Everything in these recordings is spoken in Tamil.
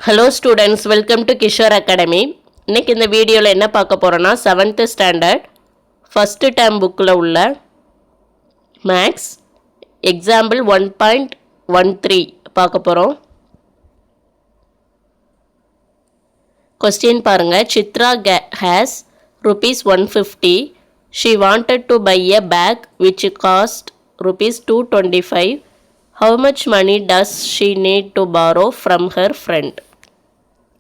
Hello students, welcome to Kishore academy. இன்றைக்கி இந்த வீடியோவில் என்ன பார்க்க போகிறோன்னா 7th ஸ்டாண்டர்ட் ஃபஸ்ட்டு டேர்ம் புக்கில் உள்ள மேக்ஸ் எக்ஸாம்பிள் 1.13 பார்க்க போகிறோம். கொஸ்டின் பாருங்கள். Chitra has ₹150. She wanted to buy a bag which cost ₹225. How much money does she need to borrow from her friend?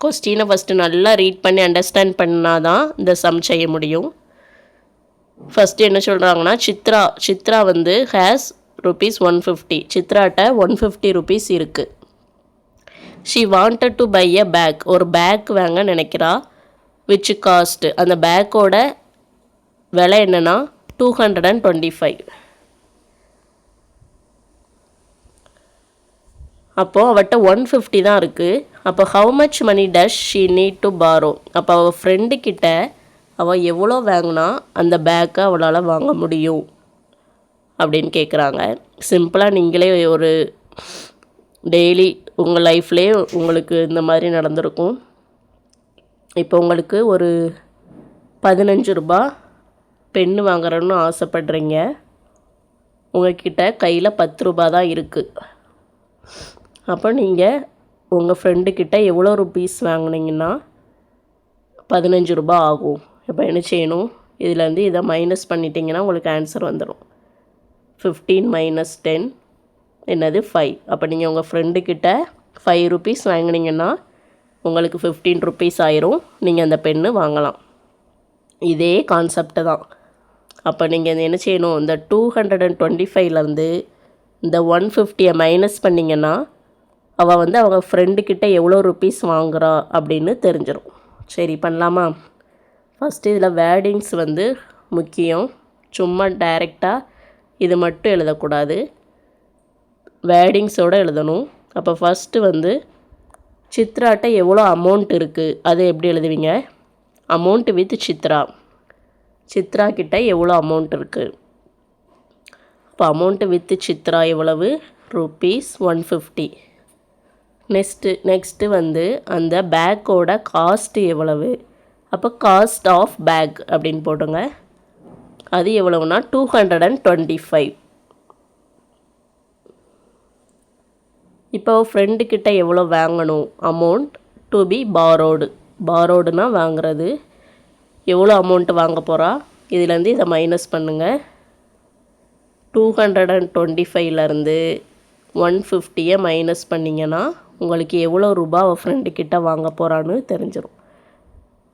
கொஸ்டினை ஃபஸ்ட்டு நல்லா ரீட் பண்ணி அண்டர்ஸ்டாண்ட் பண்ணால் தான் இந்த சம் செய்ய முடியும். ஃபஸ்ட்டு என்ன சொல்கிறாங்கன்னா, சித்ரா வந்து ஹேஸ் ₹150. சித்ராட்ட ₹150 இருக்குது. She wanted to buy a bag, ஒரு பேக் வாங்க நினைக்கிறா. விச் காஸ்ட், அந்த பேக்கோட விலை என்னென்னா 225. அப்போது அவட்ட 150 தான் இருக்குது. அப்போ how much money does she need to borrow, அப்போ அவள் ஃப்ரெண்டுக்கிட்ட அவள் எவ்வளோ வாங்கினா அந்த பேக்கை அவளால் வாங்க முடியும் அப்படின்னு கேட்குறாங்க. சிம்பிளாக நீங்களே ஒரு டெய்லி உங்கள் லைஃப்லேயே உங்களுக்கு இந்த மாதிரி நடந்திருக்கும். இப்போ உங்களுக்கு ஒரு ₹15 பென்னு வாங்குறன்னு ஆசைப்படுறீங்க. உங்கள்கிட்ட கையில் ₹10 தான் இருக்குது. அப்போ நீங்கள் உங்கள் ஃப்ரெண்டுக்கிட்ட எவ்வளோ ருபீஸ் வாங்கினீங்கன்னா ₹15 ஆகும். இப்போ என்ன செய்யணும், இதுலேருந்து இதை மைனஸ் பண்ணிட்டீங்கன்னா உங்களுக்கு ஆன்சர் வந்துடும். 15 - 10 என்னது 5. அப்போ நீங்கள் உங்கள் ஃப்ரெண்டுக்கிட்ட ₹5 வாங்கினீங்கன்னா உங்களுக்கு ₹15 ஆயிரும். நீங்கள் அந்த பென்னு வாங்கலாம். இதே கான்செப்டு தான். அப்போ நீங்கள் என்ன செய்யணும், இந்த 225லேருந்து இந்த 150 மைனஸ் பண்ணிங்கன்னா அவள் வந்து அவங்க ஃப்ரெண்டுக்கிட்ட எவ்வளோ ருபீஸ் வாங்குறா அப்படின்னு தெரிஞ்சிடும். சரி, பண்ணலாமா? ஃபஸ்ட்டு இதில் வேர்டிங்ஸ் வந்து முக்கியம். சும்மா டைரெக்டாக இது மட்டும் எழுதக்கூடாது, வேர்டிங்ஸோடு எழுதணும். அப்போ ஃபஸ்ட்டு வந்து சித்ராட்ட எவ்வளோ அமௌண்ட் இருக்குது அது எப்படி எழுதுவீங்க? அமௌண்ட் வித் சித்ரா கிட்ட எவ்வளோ அமௌண்ட் இருக்குது. அப்போ அமௌண்ட்டு வித் சித்ரா எவ்வளவு? ₹150. நெக்ஸ்ட்டு வந்து அந்த பேக்கோட காஸ்ட்டு எவ்வளவு? அப்போ காஸ்ட் ஆஃப் பேக் அப்படின்னு போடுங்க. அது எவ்வளவுனா 225. இப்போ ஃப்ரெண்டுக்கிட்ட எவ்வளோ வாங்கணும்? அமௌண்ட் டு பி பாரோடுனா வாங்குறது. எவ்வளோ அமௌண்ட்டு வாங்க போகிறா? இதுலேருந்து இதை மைனஸ் பண்ணுங்கள். 225லேருந்து 150 மைனஸ் பண்ணிங்கன்னா உங்களுக்கு எவ்வளோ ரூபா அவள் ஃப்ரெண்டுக்கிட்ட வாங்க போகிறான்னு தெரிஞ்சிடும்.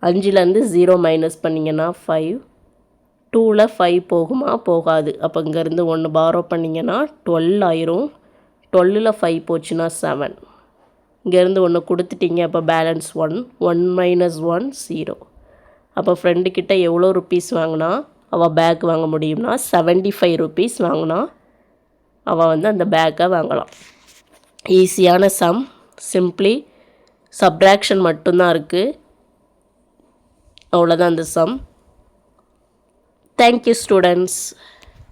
5லேருந்து 0 மைனஸ் பண்ணிங்கன்னா 5. 2ல் 5 போகுமா? போகாது. அப்போ இங்கேருந்து 1 பாரோ பண்ணிங்கன்னா 12 ஆயிரும். 12ல் 5 போச்சுன்னா 7. இங்கேருந்து 1 கொடுத்துட்டீங்க. அப்போ பேலன்ஸ் 1. 1 - 1 0. அப்போ ஃப்ரெண்டுக்கிட்ட எவ்வளோ ருபீஸ் வாங்கினா அவள் பேக் வாங்க முடியும்னா ₹75 வாங்கினா அவள் வந்து அந்த பேக்கை வாங்கலாம். ஈஸியான சம். சிம்ப்ளி சப்ராக்ஷன் மட்டும்தான் இருக்குது. அவ்வளோதான் அந்த சம். Thank you students.